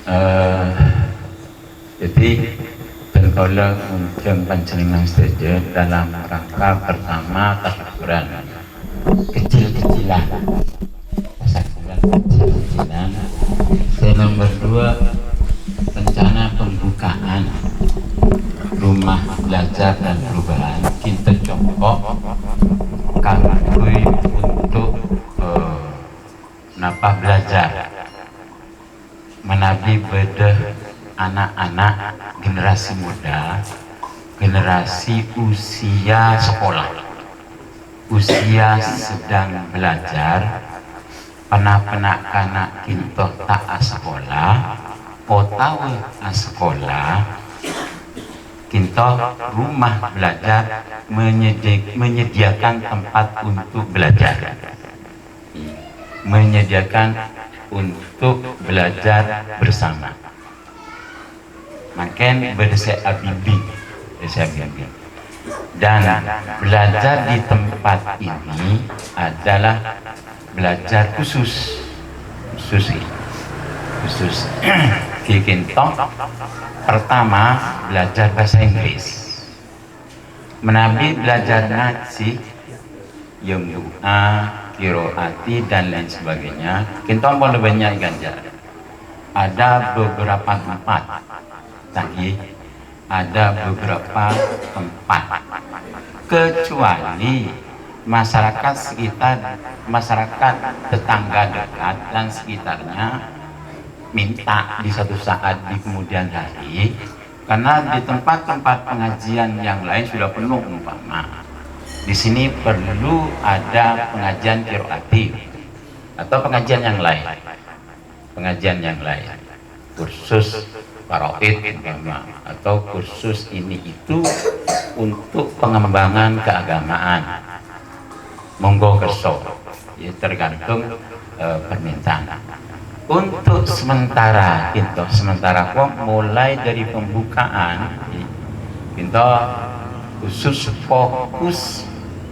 Eh, jadi berkala undang panjenengan sedaya dalam rangka pertama tasawuran kecil-kecilan, kecil-kecilan. Yang nomor dua, rencana pembukaan rumah belajar dan perubahan kita coba kangkui untuk napa belajar menabi bedah anak-anak generasi muda, generasi usia sekolah, usia sedang belajar, pernah kanak kinto tak sekolah, otawi sekolah, kinto rumah belajar menyediakan tempat untuk belajar, menyediakan untuk belajar bersama. Makin berdesek abibi, dan belajar di tempat ini adalah belajar khusus Kikinto pertama belajar bahasa Inggris, menabi belajar ngaji, yang doa, kiroati dan lain sebagainya. Kita boleh banyak ganjar. Ada beberapa tempat, tadi ada beberapa tempat, kecuali masyarakat sekitar, masyarakat tetangga dekat dan sekitarnya minta di satu saat di kemudian hari, karena di tempat-tempat pengajian yang lain sudah penuh umpama. Di sini perlu ada pengajian qiraati atau pengajian yang lain, kursus faraid atau kursus ini itu untuk pengembangan keagamaan. Monggo kerso, ya tergantung permintaan. Untuk sementara kok mulai dari pembukaan kita khusus fokus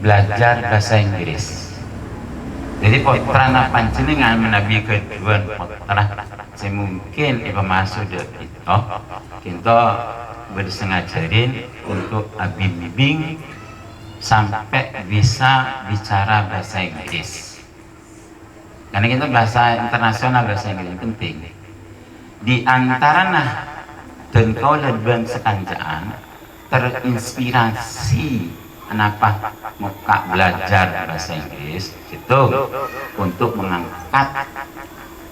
belajar bahasa Inggris. Jadi pernah panjenengan menabi kedua pernah semungkin masuk de kita bersengajarin untuk bimbing sampai bisa bicara bahasa Inggris. Karena kita bahasa internasional, bahasa Inggris penting. Di antara dan kau lebih sekanjaan terinspirasi kenapa muka belajar bahasa Inggris itu untuk mengangkat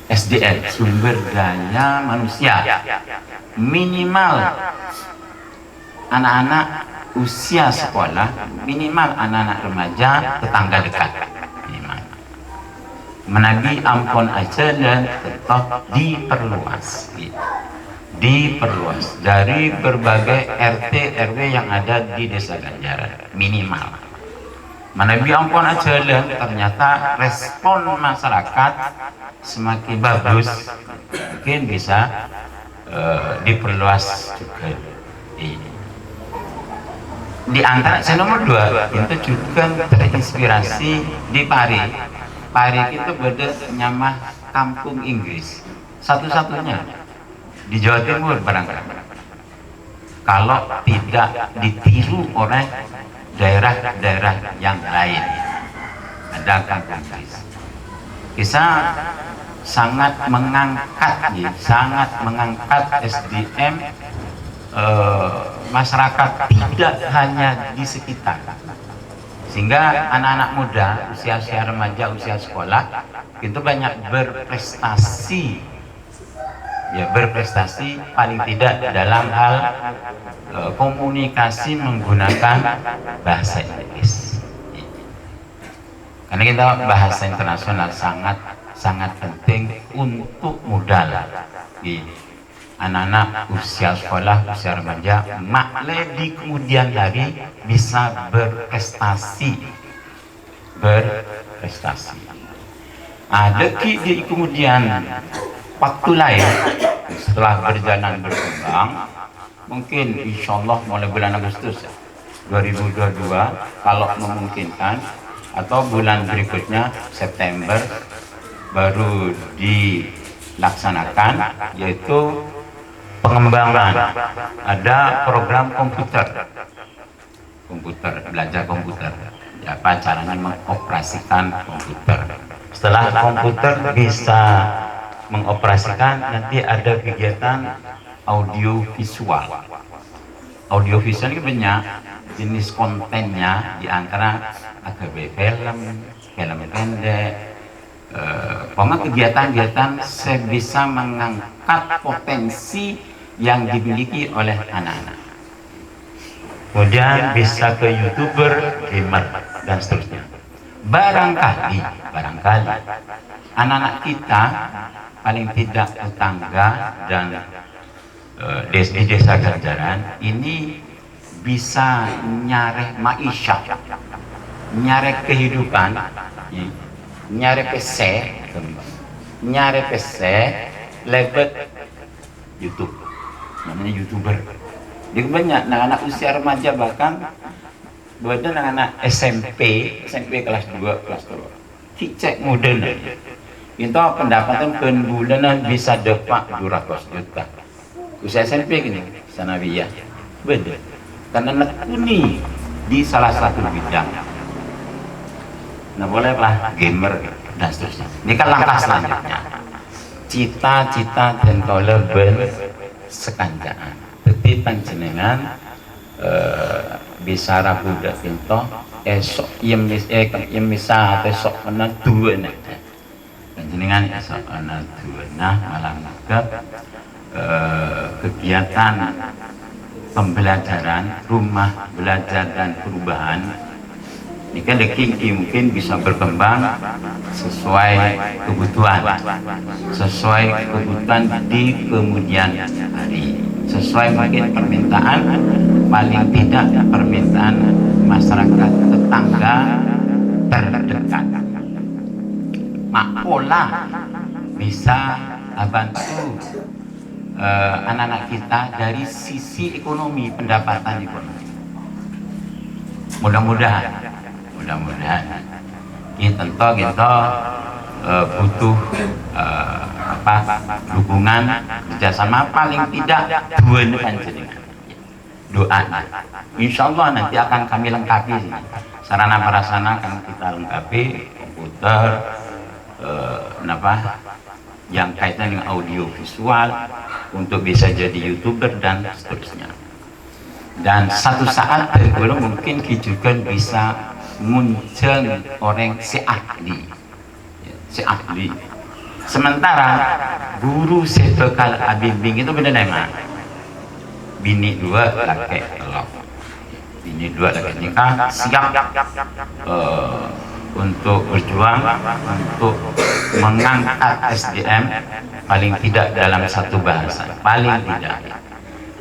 SDM, sumber daya manusia, minimal anak-anak usia sekolah, minimal anak-anak remaja tetangga dekat, minimal. Menabi ampun aja dan tetap diperluas dari berbagai RT RW yang ada di desa Ganjaran, minimal. Menabi ampun aja dan ternyata respon masyarakat semakin bagus, mungkin bisa diperluas juga ini. Di antara saya nomor 2 itu juga terinspirasi di Pari itu bernama kampung Inggris, satu-satunya di Jawa Timur barangkali, kalau tidak ditiru oleh daerah-daerah yang lain. Ada kampung Inggris, bisa sangat mengangkat SDM masyarakat, tidak hanya di sekitar, sehingga anak-anak muda usia remaja, usia sekolah itu banyak berprestasi paling tidak dalam hal komunikasi menggunakan bahasa Inggris. Karena kita bahasa internasional sangat penting untuk modal di anak-anak usia sekolah, usia remaja, makle di kemudian hari bisa berprestasi. Ada di kemudian waktu lain setelah berjalan berkembang, mungkin insya Allah mulai bulan Agustus 2022 kalau memungkinkan, atau bulan berikutnya September baru laksanakan, yaitu pengembangan. Ada program komputer, belajar komputer, apa caranya mengoperasikan komputer. Setelah komputer bisa mengoperasikan, nanti ada kegiatan audiovisual. Audiovisual ini banyak jenis kontennya, di antara AGB film pendek, kegiatan-kegiatan sebisa mengangkat potensi yang dimiliki oleh anak-anak. Kemudian bisa ke YouTuber, gamer, dan seterusnya. Barangkali anak-anak kita, paling tidak tetangga dan di desa Ganjaran ini bisa nyarek maisha, nyarek kehidupan, nyarek PC lewat YouTube, namanya YouTuber. Jadi banyak anak-anak usia remaja, bahkan ada anak-anak SMP kelas 2, kelas 3 cicek modern itu pendapatan per bulanan bisa dapat 200 juta. Usia SMP gini, sanawiyah beda, karena nekuni di salah satu bidang. Nah, bolehlah gamer dan seterusnya. Ini kan langkah selanjutnya. Cita-cita dan koleben sekanjaan. Jadi panjenengan bisa rabu dak pinto esok yang bisa esok ana dua nek. Panjenengan esok ana dua, nah malam juga kegiatan pembelajaran, rumah belajar dan perubahan ini kan mungkin bisa berkembang sesuai kebutuhan di kemudian hari, sesuai mungkin permintaan, paling tidak permintaan masyarakat tetangga terdekat. Pola bisa bantu anak-anak kita dari sisi ekonomi, pendapatan ekonomi. Mudah-mudahan ini tentu kita butuh dukungan kerjasama, paling tidak dua panjenengan doa. Insya Allah nanti akan kami lengkapi sarana prasarana, akan kita lengkapi komputer, yang kaitan dengan audio visual untuk bisa jadi YouTuber dan seterusnya. Dan satu saat mungkin juga bisa muncul orang si ahli. Sementara guru sebekal abimbing itu beda nama. Bini dua laki elok, bini dua laki nikah, siap untuk berjuang untuk mengangkat SDM paling tidak dalam satu bahasa, paling tidak,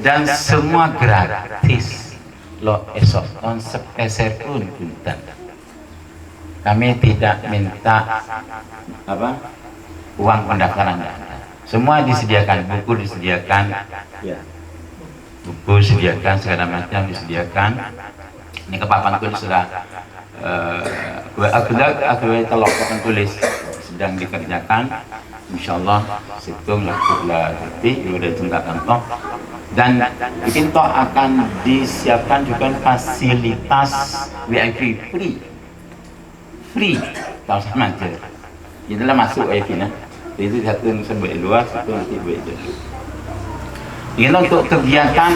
dan semua gratis. Lo esok konsep pun punten. Kami tidak minta uang pendaftaran, semua disediakan, buku disediakan, buku disediakan, segala macam disediakan. Ini kepapan tulis sudah aku telok tulis sedang dikerjakan. Insyaallah situng lah detik udah tunggak kantong. Dan itu akan disiapkan juga fasilitas VIP free tahu sama aja. Itulah masuk VIP nah. Itu satu sebut luar, satu nanti buat itu. Ini untuk kegiatan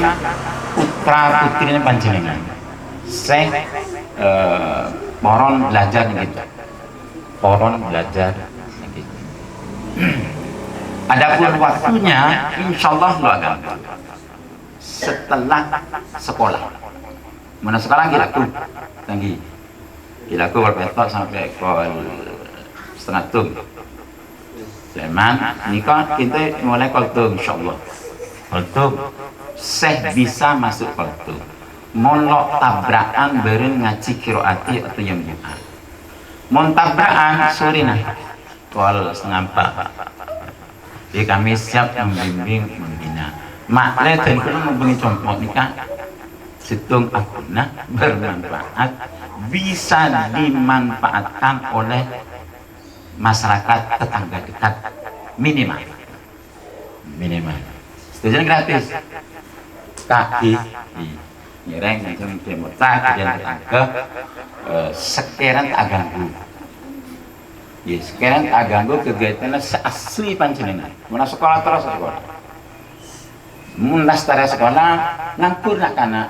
putra putri panjenengan. Poron belajar gitu. Adapun waktunya insyaallah lu akan setelah sekolah. Mana sekarang gila ku berpetok sampai kol setengah tum. Zaman nikah kita mulai kol tum insyaallah. Kol tum bisa masuk kol tum. Monlok tabrakan bareng ngaji kiroati atau yang Jumat. Mon tabrakan sore nah kol setengah 4. Jadi kami siap membimbing, membina. Makle dan kalau membeli contoh nikah situng akunah bermanfaat, bisa dimanfaatkan oleh masyarakat tetangga dekat minimal. minimal. Setuju gratis. Kaki nyereng macam demota kemudian tetangga sekarang tak ganggu. Ya sekarang tak ganggu kegiatannya seasli panjenengan. Mana sekolah terus sekolah. Munas tara sekolah ngangkur nak kana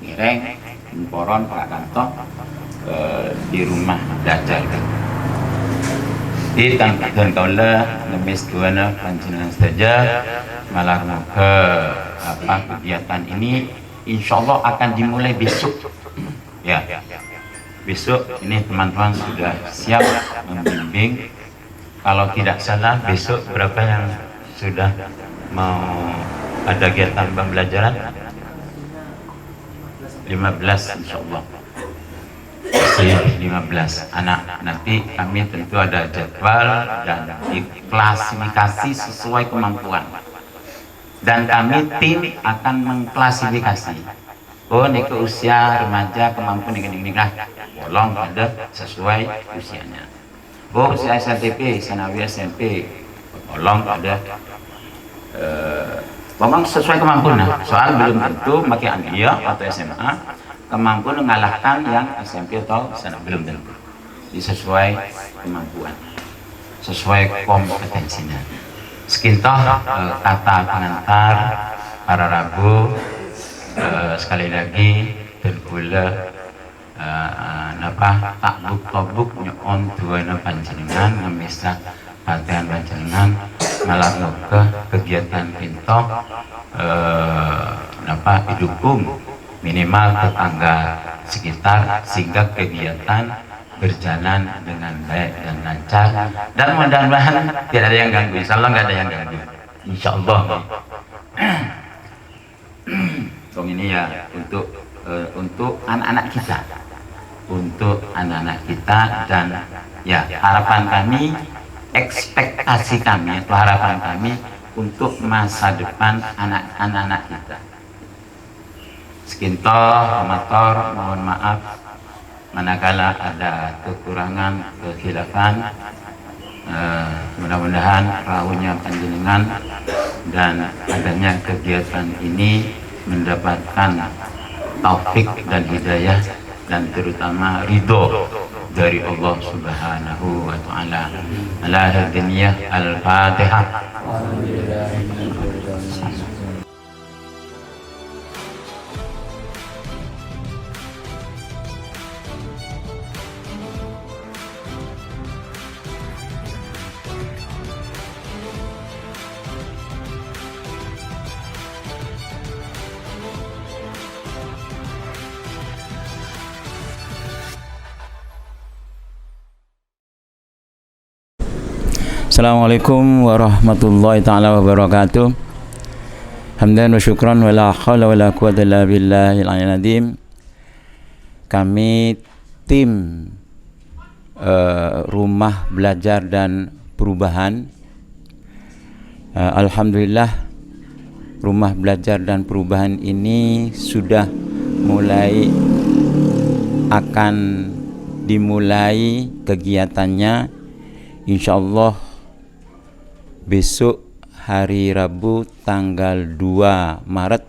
nyereng poron pak kantong di rumah belajar. Di tangkapan kaulah lemes duana panjenengan saja malah ke kegiatan ini insya Allah akan dimulai besok ya. Besok ini teman-teman sudah siap membimbing. Kalau tidak salah besok berapa yang sudah mau ada kegiatan pembelajaran? 15 insya Allah. 15 anak. Nanti kami tentu ada jadwal dan diklasifikasi sesuai kemampuan. Dan kami tim akan mengklasifikasi. Oh, ini ke usia remaja kemampuan ini lah. Bolong pada sesuai usianya. Oh, usia SNTP, Sanawi SMP. Bolong pada memang sesuai kemampuan. Soal belum tentu pakai Andia atau SMA kemampuan mengalahkan yang SMP atau sana belum tentu. Sesuai kemampuan, sesuai kompetensinya. Sekintoh kata pengantar para Rabu sekali lagi bergula takbuk tobuk nyon dua panjenengan ngemisa latihan panjenengan malah ke kegiatan pinto didukung minimal tetangga sekitar sehingga kegiatan berjalan dengan baik dan lancar dan mudah-mudahan tidak ada yang ganggu. Insya Allah nggak ada yang ganggu. Insya Allah. Tong ini ya untuk anak-anak kita, untuk anak-anak kita dan ya harapan kami, ekspektasi kami atau harapan kami untuk masa depan anak-anak kita. Sekintoh motor mohon maaf manakala ada kekurangan kekhilafan, mudah-mudahan rahunya panjenengan dan adanya kegiatan ini mendapatkan taufik dan hidayah dan terutama ridho dari Allah Subhanahu wa taala. Al-Hadiniyah Al-Fatihah. Assalamualaikum warahmatullahi ta'ala wabarakatuh. Hamdan wa syukran wa la hawla wa la quwwata illa billahil aliyyil azim. Kami tim rumah belajar dan perubahan, alhamdulillah rumah belajar dan perubahan ini sudah mulai akan dimulai kegiatannya insyaallah besok hari Rabu tanggal 2 Maret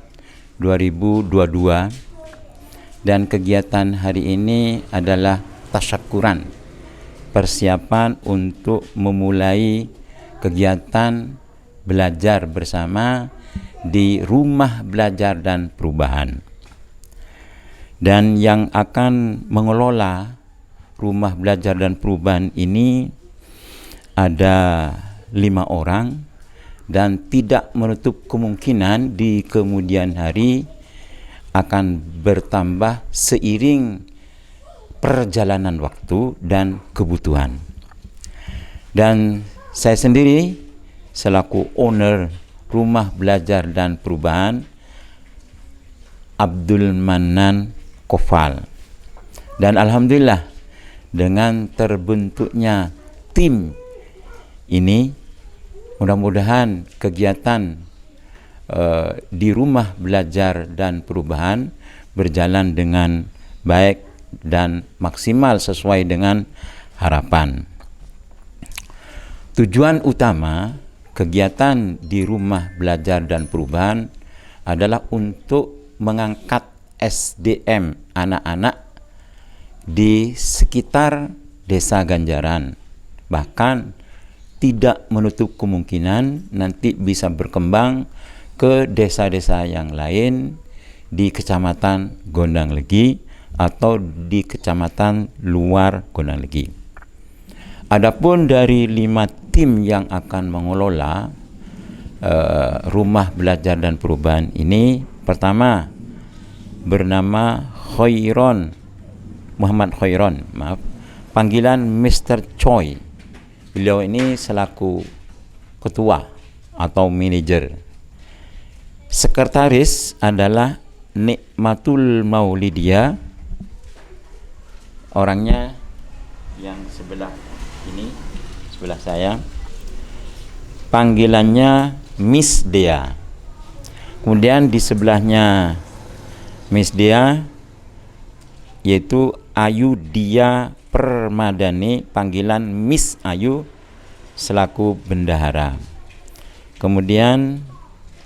2022 dan kegiatan hari ini adalah tasyakuran, persiapan untuk memulai kegiatan belajar bersama di rumah belajar dan perubahan. Dan yang akan mengelola rumah belajar dan perubahan ini ada 5 orang dan tidak menutup kemungkinan di kemudian hari akan bertambah seiring perjalanan waktu dan kebutuhan. Dan saya sendiri selaku owner rumah belajar dan perubahan Abdul Manan Kofal, dan alhamdulillah dengan terbentuknya tim ini mudah-mudahan kegiatan di rumah belajar dan perubahan berjalan dengan baik dan maksimal sesuai dengan harapan. Tujuan utama kegiatan di rumah belajar dan perubahan adalah untuk mengangkat SDM anak-anak di sekitar Desa Ganjaran. Bahkan tidak menutup kemungkinan nanti bisa berkembang ke desa-desa yang lain di Kecamatan Gondang Legi atau di kecamatan luar Gondang Legi. Adapun dari 5 tim yang akan mengelola rumah belajar dan perubahan ini, pertama bernama Muhammad Khairon, panggilan Mr. Choi. Beliau ini selaku ketua atau manajer. Sekretaris adalah Nikmatul Maulidia, orangnya yang sebelah ini, sebelah saya, panggilannya Miss Dea. Kemudian di sebelahnya Miss Dea yaitu Ayu Dia Permadani, panggilan Miss Ayu, selaku bendahara. Kemudian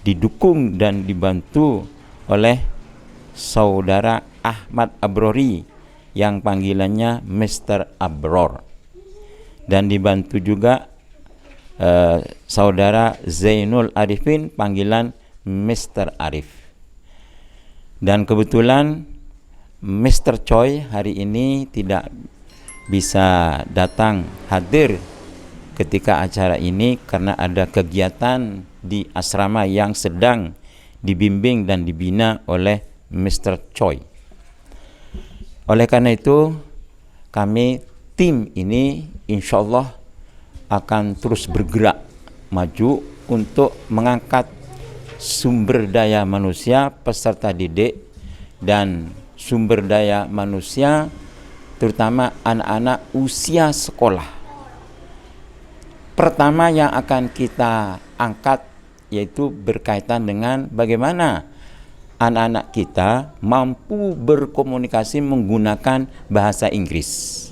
didukung dan dibantu oleh saudara Ahmad Abrori yang panggilannya Mr. Abror, dan dibantu juga saudara Zainul Arifin, panggilan Mr. Arif. Dan kebetulan Mr. Choi hari ini tidak bisa datang hadir ketika acara ini karena ada kegiatan di asrama yang sedang dibimbing dan dibina oleh Mr. Choi. Oleh karena itu, kami tim ini insya Allah akan terus bergerak maju untuk mengangkat sumber daya manusia peserta didik dan sumber daya manusia terutama anak-anak usia sekolah. Pertama yang akan kita angkat yaitu berkaitan dengan bagaimana anak-anak kita mampu berkomunikasi menggunakan bahasa Inggris,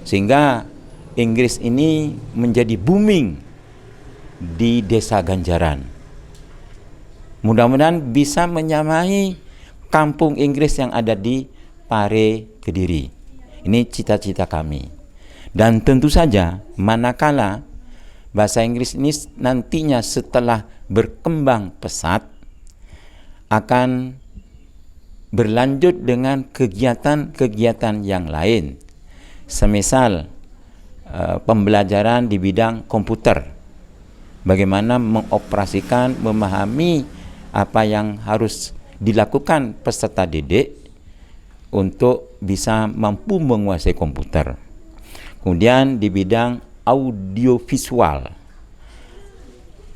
sehingga Inggris ini menjadi booming di Desa Ganjaran. Mudah-mudahan bisa menyamai kampung Inggris yang ada di Pare, Kediri. Ini cita-cita kami. Dan tentu saja manakala bahasa Inggris ini nantinya setelah berkembang pesat akan berlanjut dengan kegiatan-kegiatan yang lain. Semisal pembelajaran di bidang komputer. Bagaimana mengoperasikan, memahami apa yang harus dilakukan peserta didik untuk bisa mampu menguasai komputer. Kemudian di bidang audiovisual,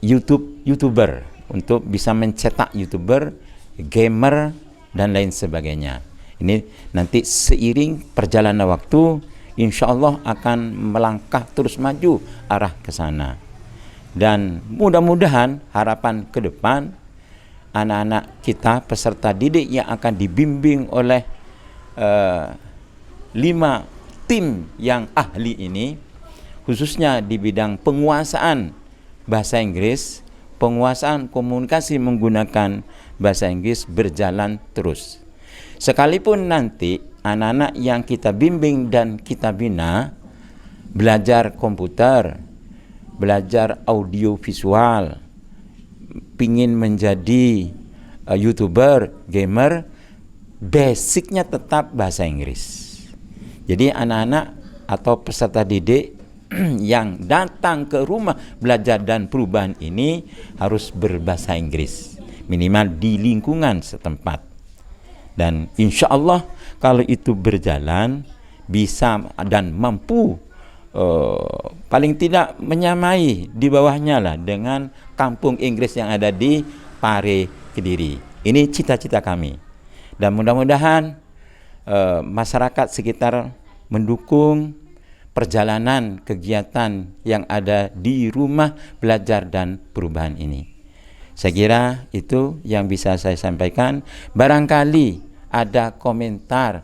YouTuber untuk bisa mencetak YouTuber, gamer dan lain sebagainya. Ini nanti seiring perjalanan waktu insya Allah akan melangkah terus maju arah ke sana. Dan mudah-mudahan harapan ke depan anak-anak kita peserta didik yang akan dibimbing oleh 5 tim yang ahli ini, khususnya di bidang penguasaan bahasa Inggris, penguasaan komunikasi menggunakan bahasa Inggris berjalan terus. Sekalipun nanti anak-anak yang kita bimbing dan kita bina belajar komputer, belajar audio visual, pingin menjadi YouTuber, gamer, basicnya tetap bahasa Inggris. Jadi anak-anak atau peserta didik yang datang ke rumah belajar dan perubahan ini harus berbahasa Inggris, minimal di lingkungan setempat. Dan insya Allah kalau itu berjalan bisa dan mampu paling tidak menyamai di bawahnya lah dengan kampung Inggris yang ada di Pare, Kediri. Ini cita-cita kami. Dan mudah-mudahan masyarakat sekitar mendukung perjalanan kegiatan yang ada di rumah belajar dan perubahan ini. Saya kira itu yang bisa saya sampaikan. Barangkali ada komentar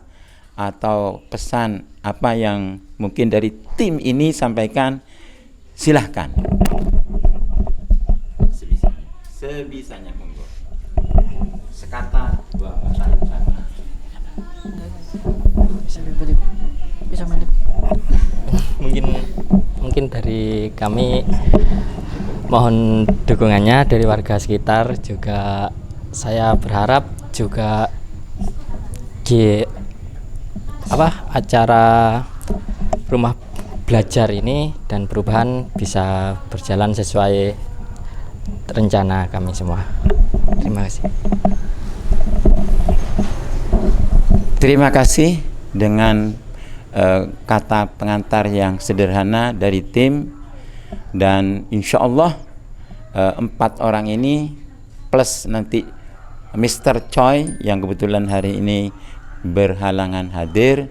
atau pesan apa yang mungkin dari tim ini sampaikan, silahkan. sebisanya monggo. Sekata dua kata sama. Bisa mandip. Mungkin dari kami mohon dukungannya dari warga sekitar, juga saya berharap juga di acara rumah belajar ini dan perubahan bisa berjalan sesuai rencana kami semua. Terima kasih. Terima kasih dengan kata pengantar yang sederhana dari tim, dan insya Allah 4 orang ini plus nanti Mr. Choi yang kebetulan hari ini berhalangan hadir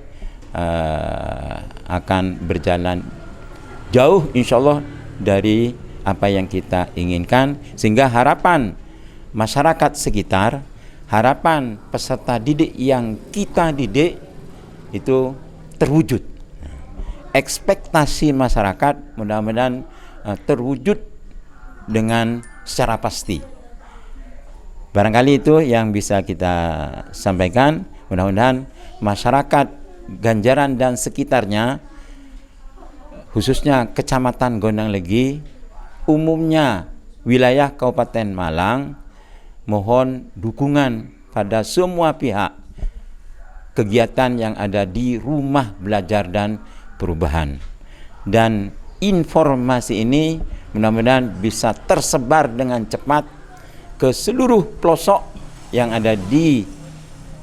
akan berjalan jauh insya Allah dari apa yang kita inginkan, sehingga harapan masyarakat sekitar, harapan peserta didik yang kita didik itu terwujud. Ekspektasi masyarakat mudah-mudahan terwujud dengan secara pasti. Barangkali itu yang bisa kita sampaikan. Mudah-mudahan masyarakat Ganjaran dan sekitarnya, khususnya Kecamatan Gondang Legi, umumnya wilayah Kabupaten Malang, mohon dukungan pada semua pihak kegiatan yang ada di rumah belajar dan perubahan. Dan informasi ini mudah-mudahan bisa tersebar dengan cepat ke seluruh pelosok yang ada di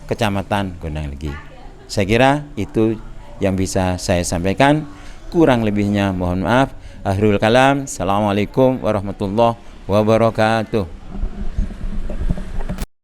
Kecamatan Gondang Legi. Saya kira itu yang bisa saya sampaikan. Kurang lebihnya mohon maaf. Akhirul kalam. Assalamualaikum warahmatullahi wabarakatuh.